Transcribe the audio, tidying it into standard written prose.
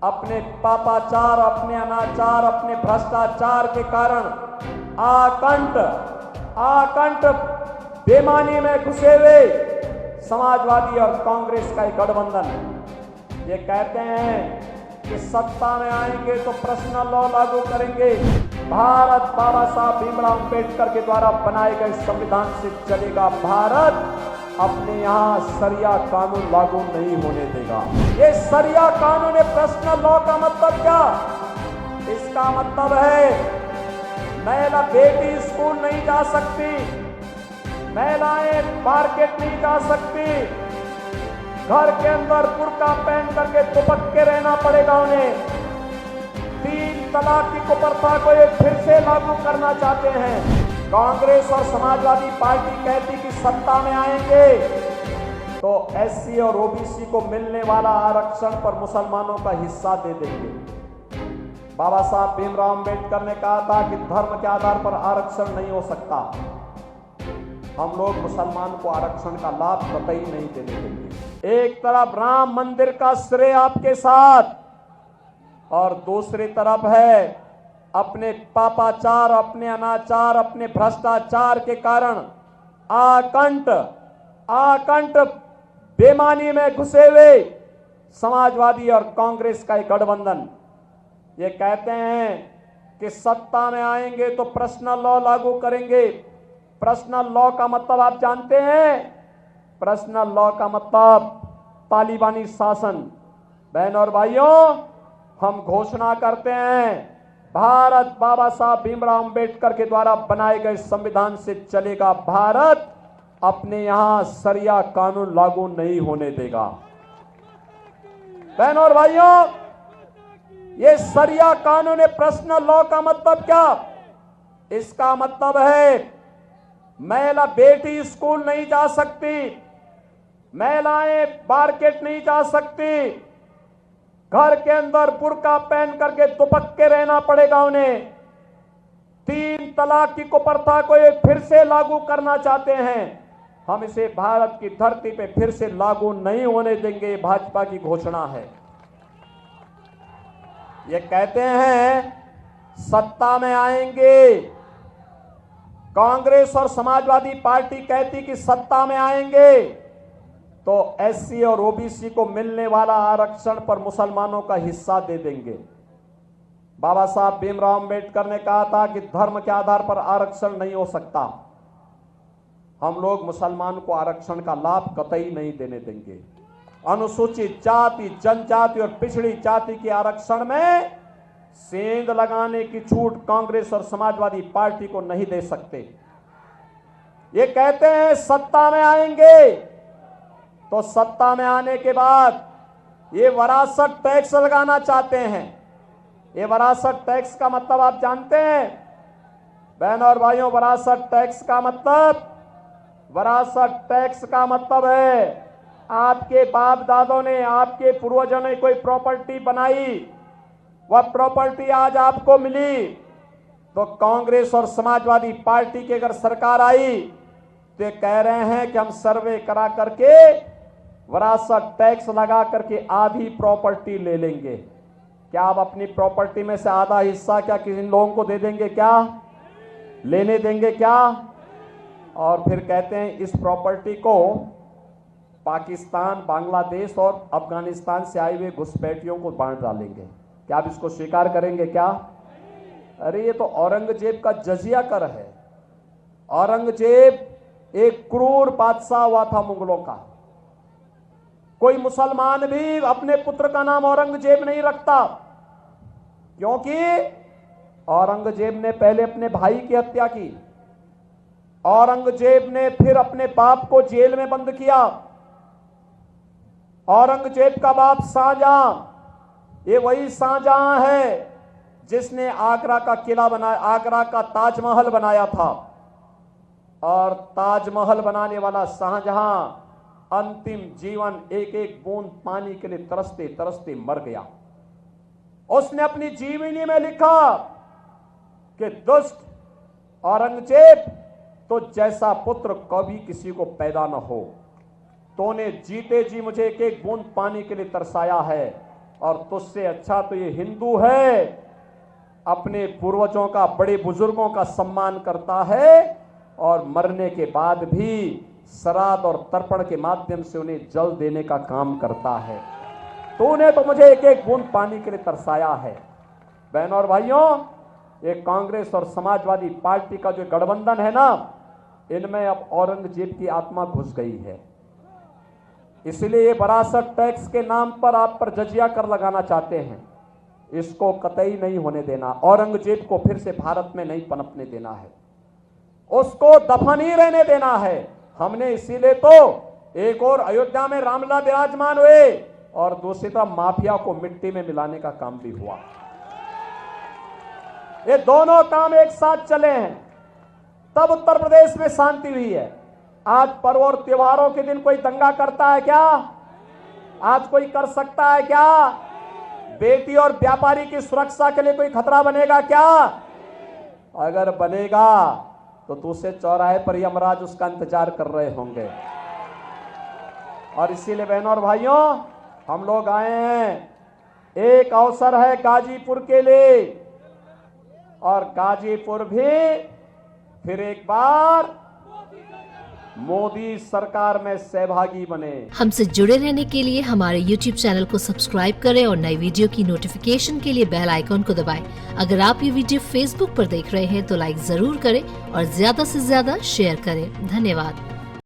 अपने पापाचार, अपने अनाचार, अपने भ्रष्टाचार के कारण आकंठ बेईमानी में घुसे हुए समाजवादी और कांग्रेस का एक गठबंधन ये कहते हैं कि सत्ता में आएंगे तो पर्सनल लॉ लागू करेंगे। भारत बाबा साहब भीमराव अंबेडकर के द्वारा बनाए गए संविधान से चलेगा। भारत अपने यहाँ सरिया कानून लागू नहीं होने देगा। ये सरिया कानून है, पर्सनल लॉ का मतलब क्या? इसका मतलब है महिला बेटी स्कूल नहीं जा सकती, महिलाएं मार्केट नहीं जा सकती, घर के अंदर बुर्का पहन करके दुपट के रहना पड़ेगा उन्हें। 3 तलाक की कुप्रथा को ये फिर से लागू करना चाहते हैं। कांग्रेस और समाजवादी पार्टी कहती कि सत्ता में आएंगे तो एससी और ओबीसी को मिलने वाला आरक्षण पर मुसलमानों का हिस्सा दे देंगे। बाबा साहब भीमराव अंबेडकर ने कहा था कि धर्म के आधार पर आरक्षण नहीं हो सकता। हम लोग मुसलमान को आरक्षण का लाभ कतई नहीं देने देंगे। एक तरफ राम मंदिर का श्रेय आपके साथ और दूसरी तरफ है अपने पापाचार, अपने अनाचार, अपने भ्रष्टाचार के कारण आकंठ बेईमानी में घुसे हुए समाजवादी और कांग्रेस का एक गठबंधन ये कहते हैं कि सत्ता में आएंगे तो पर्सनल लॉ लागू करेंगे। पर्सनल लॉ का मतलब आप जानते हैं? पर्सनल लॉ का मतलब तालिबानी शासन। बहनों और भाइयों, हम घोषणा करते हैं भारत बाबा साहब भीमराव अंबेडकर के द्वारा बनाए गए संविधान से चलेगा। भारत अपने यहां सरिया कानून लागू नहीं होने देगा। बहनों और भाइयों, ये सरिया कानून है, पर्सनल लॉ का मतलब क्या? इसका मतलब है महिला बेटी स्कूल नहीं जा सकती, महिलाएं मार्केट नहीं जा सकती, घर के अंदर बुर्का पहन करके दुपट के रहना पड़ेगा उन्हें। 3 तलाक की कुप्रथा को ये फिर से लागू करना चाहते हैं। हम इसे भारत की धरती पे फिर से लागू नहीं होने देंगे। भाजपा की घोषणा है। ये कहते हैं सत्ता में आएंगे, कांग्रेस और समाजवादी पार्टी कहती कि सत्ता में आएंगे तो एससी और ओबीसी को मिलने वाला आरक्षण पर मुसलमानों का हिस्सा दे देंगे। बाबा साहब भीमराव अंबेडकर ने कहा था कि धर्म के आधार पर आरक्षण नहीं हो सकता। हम लोग मुसलमान को आरक्षण का लाभ कतई नहीं देने देंगे। अनुसूचित जाति, जनजाति और पिछड़ी जाति के आरक्षण में सेंध लगाने की छूट कांग्रेस और समाजवादी पार्टी को नहीं दे सकते। ये कहते हैं सत्ता में आएंगे तो सत्ता में आने के बाद ये वरासत टैक्स लगाना चाहते हैं। ये वरासत टैक्स का मतलब आप जानते हैं? बहनों और भाइयों, वरासत टैक्स का मतलब है आपके बाप दादों ने, आपके पूर्वजों ने कोई प्रॉपर्टी बनाई, वह प्रॉपर्टी आज आपको मिली तो कांग्रेस और समाजवादी पार्टी की अगर सरकार आई तो ये कह रहे हैं कि हम सर्वे करा करके वरासत टैक्स लगा करके आधी प्रॉपर्टी ले लेंगे। क्या आप अपनी प्रॉपर्टी में से आधा हिस्सा क्या किसी लोगों को दे देंगे? क्या लेने देंगे? क्या? और फिर कहते हैं इस प्रॉपर्टी को पाकिस्तान, बांग्लादेश और अफगानिस्तान से आए हुए घुसपैठियों को बांट डालेंगे। क्या आप इसको स्वीकार करेंगे? क्या? अरे ये तो औरंगजेब का जजिया कर है। औरंगजेब एक क्रूर बादशाह हुआ था मुगलों का। कोई मुसलमान भी अपने पुत्र का नाम औरंगजेब नहीं रखता, क्योंकि औरंगजेब ने पहले अपने भाई की हत्या की। औरंगजेब ने फिर अपने बाप को जेल में बंद किया। औरंगजेब का बाप शाहजहां, ये वही शाहजहां है जिसने आगरा का किला बनाया, आगरा का ताजमहल बनाया था। और ताजमहल बनाने वाला शाहजहां अंतिम जीवन एक एक बूंद पानी के लिए तरसते तरसते मर गया। उसने अपनी जीवनी में लिखा कि दुष्ट औरंगजेब तो जैसा पुत्र कभी किसी को पैदा न हो, तूने जीते जी मुझे एक एक बूंद पानी के लिए तरसाया है। और तुझसे अच्छा तो ये हिंदू है, अपने पूर्वजों का, बड़े बुजुर्गों का सम्मान करता है और मरने के बाद भी श्राद्ध और तर्पण के माध्यम से उन्हें जल देने का काम करता है। तूने तो मुझे एक एक बूंद पानी के लिए तरसाया है। बहनों और भाइयों, ये कांग्रेस और समाजवादी पार्टी का जो गठबंधन है ना, इनमें अब औरंगजेब की आत्मा घुस गई है। इसलिए ये विरासत टैक्स के नाम पर आप पर जजिया कर लगाना चाहते हैं। इसको कतई नहीं होने देना। औरंगजेब को फिर से भारत में नहीं पनपने देना है, उसको दफन ही रहने देना है। हमने इसीलिए तो एक और अयोध्या में रामलला विराजमान हुए और दूसरी तरफ माफिया को मिट्टी में मिलाने का काम भी हुआ। ये दोनों काम एक साथ चले हैं, तब उत्तर प्रदेश में शांति हुई है। आज पर्व और त्योहारों के दिन कोई दंगा करता है क्या? आज कोई कर सकता है क्या? बेटी और व्यापारी की सुरक्षा के लिए कोई खतरा बनेगा क्या? अगर बनेगा तो दूसरे चौराहे पर यमराज उसका इंतजार कर रहे होंगे। और इसीलिए बहनों और भाइयों, हम लोग आए हैं, एक अवसर है गाजीपुर के लिए, और गाजीपुर भी फिर एक बार मोदी सरकार में सहभागी बने। हमसे जुड़े रहने के लिए हमारे YouTube चैनल को सब्सक्राइब करें और नई वीडियो की नोटिफिकेशन के लिए बेल आइकॉन को दबाएं। अगर आप ये वीडियो Facebook पर देख रहे हैं तो लाइक जरूर करें और ज्यादा से ज्यादा शेयर करें। धन्यवाद।